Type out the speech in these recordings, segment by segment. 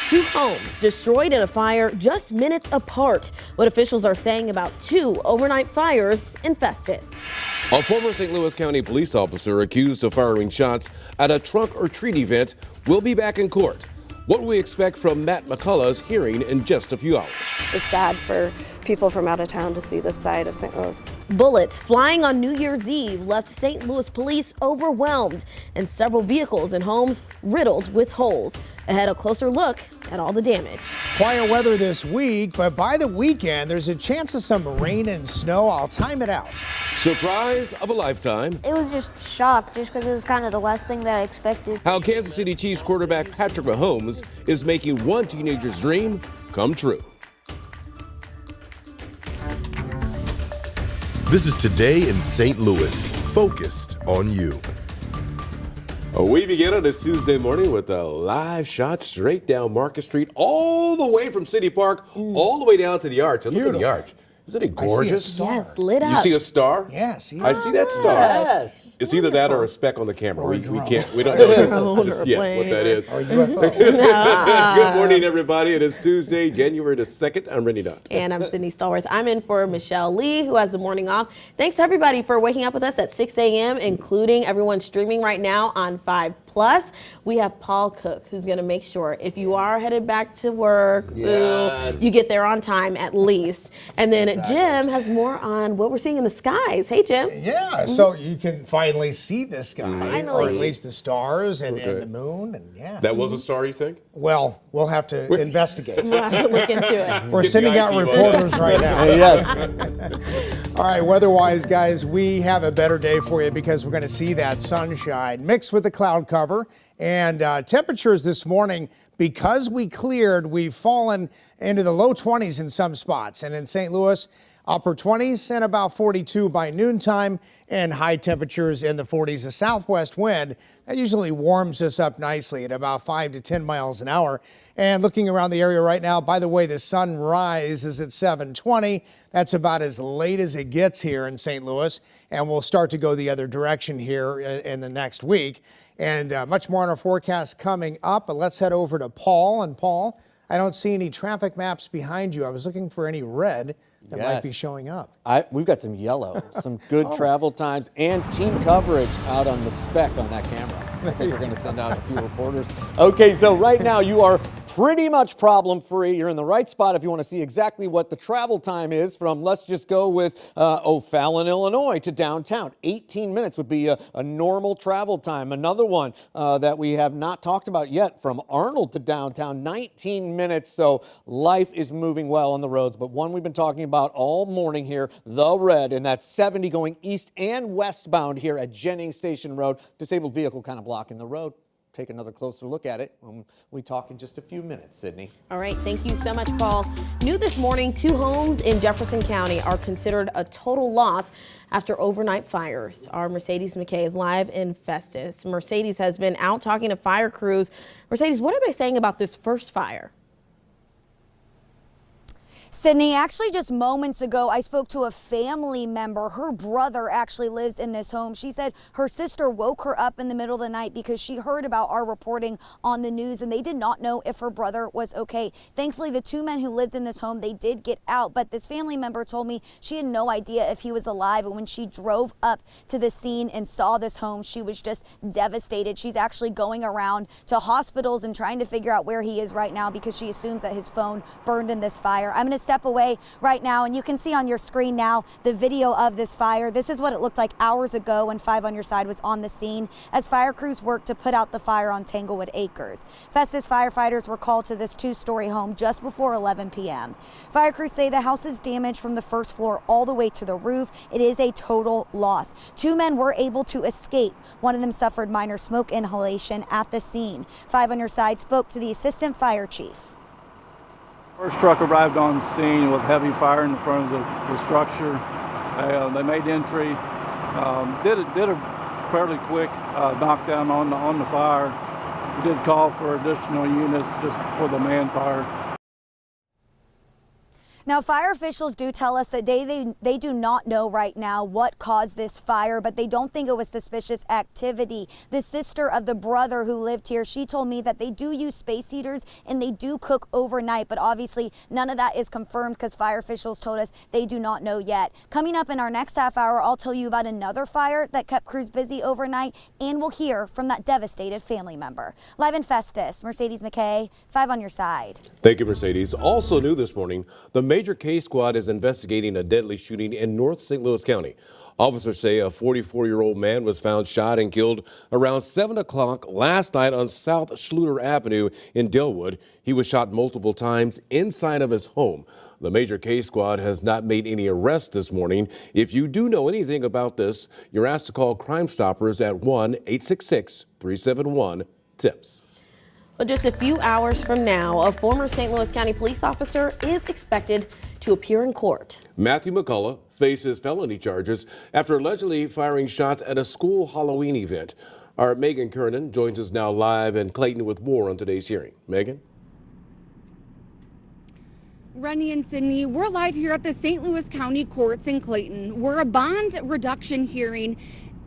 Two homes destroyed in a fire just minutes apart. What officials are saying about two overnight fires in Festus. A former St. Louis County police officer accused of firing shots at a trunk or treat event will be back in court. What we expect from Matt McCullough's hearing in just a few hours. It's sad for people from out of town to see this side of St. Louis. Bullets flying on New Year's Eve left St. Louis police overwhelmed and several vehicles and homes riddled with holes. Ahead, a closer look at all the damage. Quiet weather this week, but by the weekend, there's a chance of some rain and snow. I'll time it out. Surprise of a lifetime. It was just shock, just because it was kind of the last thing that I expected. How Kansas City Chiefs quarterback Patrick Mahomes is making one teenager's dream come true. This is Today in St. Louis, focused on you. We begin on this Tuesday morning with a live shot straight down Market Street, all the way from City Park, all the way down to the Arch. And look at the Arch. Isn't it gorgeous? Yes, lit up. You see a star? Yes. I see that star. Yes. It's either that or a speck on the camera. We don't know just yet what that is. Or UFO. Good morning, everybody. It is Tuesday, January the 2nd. I'm Rennie Dunn. And I'm Sydney Stallworth. I'm in for Michelle Lee, who has the morning off. Thanks to everybody for waking up with us at 6 a.m., including everyone streaming right now on 5 Plus. We have Paul Cook, who's going to make sure if you are headed back to work, you get there on time at least. And then Jim has more on what we're seeing in the skies. Hey, Jim. Yeah, so you can finally see the sky, Finally. or at least the stars and the moon. And yeah. That was a star, you think? Well, we'll have to investigate. We'll have to look into it. We're sending out reporters right now. Yes. All right, weather-wise, guys, we have a better day for you because we're going to see that sunshine mixed with the cloud cover. And temperatures this morning, because we cleared, we've fallen into the low 20s in some spots. And in St. Louis, upper 20s and about 42 by noontime, and high temperatures in the 40s. A southwest wind that usually warms us up nicely at about 5 to 10 miles an hour. And looking around the area right now, by the way, the sunrise is at 7:20. That's about as late as it gets here in St. Louis, and we'll start to go the other direction here in the next week. And much more on our forecast coming up, but let's head over to Paul. And Paul, I don't see any traffic maps behind you. I was looking for any red that might be showing up. We've got some yellow, some good travel times, and team coverage out on the spec on that camera. I think we're going to send out a few reporters. Okay, so right now you are pretty much problem-free. You're in the right spot if you want to see exactly what the travel time is from, let's just go with O'Fallon, Illinois to downtown. 18 minutes would be a normal travel time. Another one that we have not talked about yet, from Arnold to downtown, 19 minutes. So life is moving well on the roads. But one we've been talking about all morning here, the red, and that's 70 going east and westbound here at Jennings Station Road. Disabled vehicle kind of blocking the road. Take another closer look at it when we talk in just a few minutes, Sydney. All right, thank you so much, Paul. New this morning, two homes in Jefferson County are considered a total loss after overnight fires. Our Mercedes McKay is live in Festus. Mercedes has been out talking to fire crews. Mercedes, what are they saying about this first fire? Sydney, actually just moments ago, I spoke to a family member. Her brother actually lives in this home. She said her sister woke her up in the middle of the night because she heard about our reporting on the news and they did not know if her brother was okay. Thankfully, the two men who lived in this home, they did get out, but this family member told me she had no idea if he was alive. And when she drove up to the scene and saw this home, she was just devastated. She's actually going around to hospitals and trying to figure out where he is right now because she assumes that his phone burned in this fire. I'm going to step away right now, and you can see on your screen now the video of this fire. This is what it looked like hours ago when 5 on Your Side was on the scene as fire crews worked to put out the fire on Tanglewood Acres. Festus firefighters were called to this two-story home just before 11 p.m. Fire crews say the house is damaged from the first floor all the way to the roof. It is a total loss. Two men were able to escape. One of them suffered minor smoke inhalation at the scene. 5 on Your Side spoke to the assistant fire chief. First truck arrived on scene with heavy fire in the front of the structure. They made entry, did a fairly quick knockdown on the fire. We did call for additional units just for the manpower. Now, fire officials do tell us that they do not know right now what caused this fire, but they don't think it was suspicious activity. The sister of the brother who lived here, she told me that they do use space heaters and they do cook overnight, but obviously none of that is confirmed because fire officials told us they do not know yet. Coming up in our next half hour, I'll tell you about another fire that kept crews busy overnight, and we'll hear from that devastated family member. Live in Festus, Mercedes McKay, 5 on your side. Thank you, Mercedes. Also new this morning, the Major K Squad is investigating a deadly shooting in North St. Louis County. Officers say a 44-year-old man was found shot and killed around 7 o'clock last night on South Schluter Avenue in Delwood. He was shot multiple times inside of his home. The Major K Squad has not made any arrests this morning. If you do know anything about this, you're asked to call Crime Stoppers at 1-866-371-TIPS. Well, just a few hours from now, a former St. Louis County police officer is expected to appear in court. Matthew McCullough faces felony charges after allegedly firing shots at a school Halloween event. Our Megan Kernan joins us now live in Clayton with more on today's hearing. Megan? Rennie and Sydney, we're live here at the St. Louis County Courts in Clayton, where a bond reduction hearing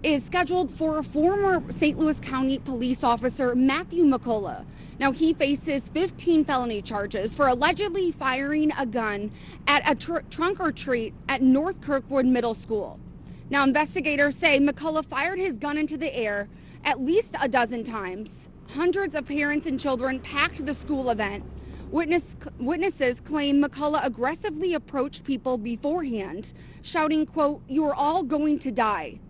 is scheduled for former St. Louis County police officer Matthew McCullough. Now, he faces 15 felony charges for allegedly firing a gun at a trunk or treat at North Kirkwood Middle School. Now, investigators say McCullough fired his gun into the air at least a dozen times. Hundreds of parents and children packed the school event. Witnesses claim McCullough aggressively approached people beforehand, shouting, quote, "You are all going to die."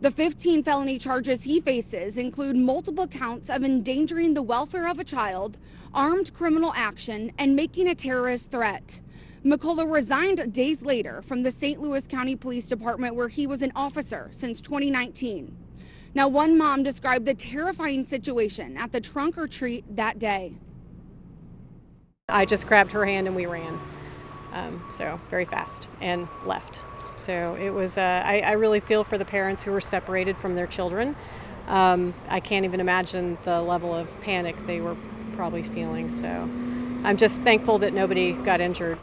The 15 felony charges he faces include multiple counts of endangering the welfare of a child, armed criminal action, and making a terrorist threat. McCullough resigned days later from the St. Louis County Police Department, where he was an officer since 2019. Now, one mom described the terrifying situation at the trunk or treat that day. I just grabbed her hand and we ran, so very fast, and left. So it was, I really feel for the parents who were separated from their children. I can't even imagine the level of panic they were probably feeling. So I'm just thankful that nobody got injured.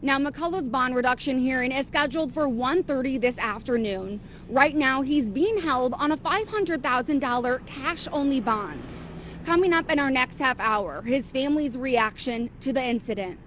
Now, McCullough's bond reduction hearing is scheduled for 1:30 this afternoon. Right now, he's being held on a $500,000 cash-only bond. Coming up in our next half hour, his family's reaction to the incident.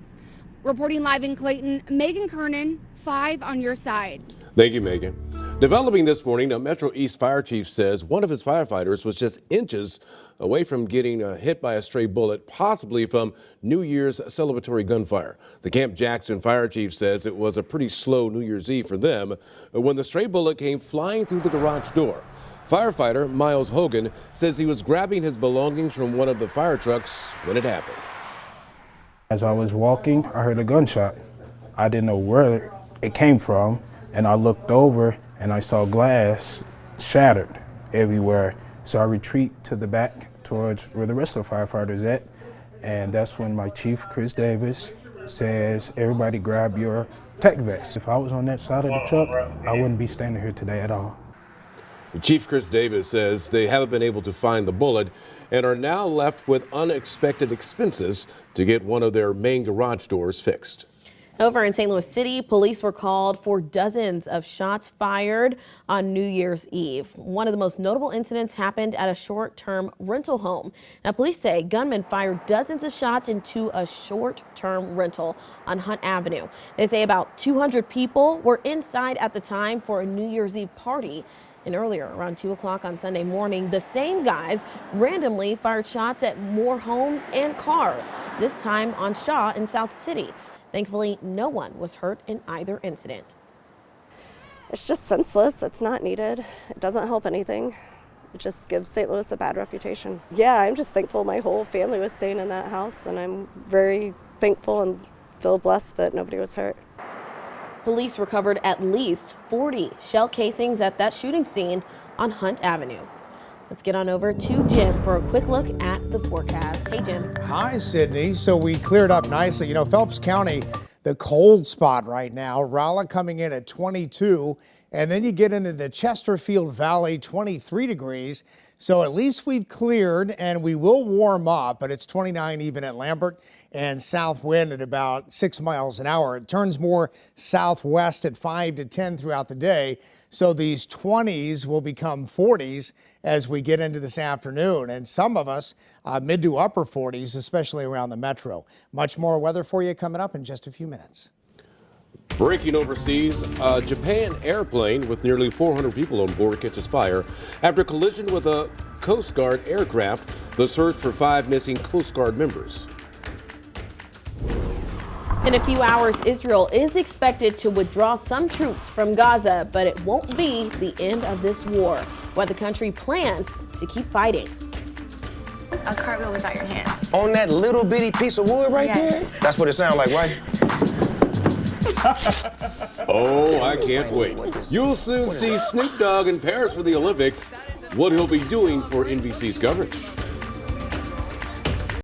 Reporting live in Clayton, Megan Kernan, 5 on your side. Thank you, Megan. Developing this morning, a Metro East fire chief says one of his firefighters was just inches away from getting hit by a stray bullet, possibly from New Year's celebratory gunfire. The Camp Jackson fire chief says it was a pretty slow New Year's Eve for them when the stray bullet came flying through the garage door. Firefighter Miles Hogan says he was grabbing his belongings from one of the fire trucks when it happened. As I was walking, I heard a gunshot. I didn't know where it came from, and I looked over and I saw glass shattered everywhere. So I retreat to the back towards where the rest of the firefighters at, and that's when my chief, Chris Davis, says, "Everybody grab your tech vests." If I was on that side of the truck, I wouldn't be standing here today at all. Chief Chris Davis says they haven't been able to find the bullet and are now left with unexpected expenses to get one of their main garage doors fixed. Over in St. Louis City, police were called for dozens of shots fired on New Year's Eve. One of the most notable incidents happened at a short-term rental home. Now, police say gunmen fired dozens of shots into a short-term rental on Hunt Avenue. They say about 200 people were inside at the time for a New Year's Eve party. And earlier, around 2 o'clock on Sunday morning, the same guys randomly fired shots at more homes and cars, this time on Shaw in South City. Thankfully, no one was hurt in either incident. It's just senseless. It's not needed. It doesn't help anything. It just gives St. Louis a bad reputation. Yeah, I'm just thankful my whole family was staying in that house, and I'm very thankful and feel blessed that nobody was hurt. Police recovered at least 40 shell casings at that shooting scene on Hunt Avenue. Let's get on over to Jim for a quick look at the forecast. Hey, Jim. Hi, Sydney. So we cleared up nicely. You know, Phelps County, the cold spot right now. Rolla coming in at 22. And then you get into the Chesterfield Valley, 23 degrees. So at least we've cleared, and we will warm up, but it's 29 even at Lambert, and south wind at about 6 miles an hour. It turns more southwest at 5 to 10 throughout the day. So these 20s will become 40s as we get into this afternoon. And some of us mid to upper 40s, especially around the metro. Much more weather for you coming up in just a few minutes. Breaking overseas, a Japan airplane with nearly 400 people on board catches fire after collision with a Coast Guard aircraft. The search for 5 missing Coast Guard members. In a few hours, Israel is expected to withdraw some troops from Gaza, but it won't be the end of this war. What the country plans to keep fighting. A cartwheel without your hands. On that little bitty piece of wood right there? That's what it sounds like, right? Oh, I can't wait. You'll soon see Snoop Dogg in Paris for the Olympics. What he'll be doing for NBC's coverage.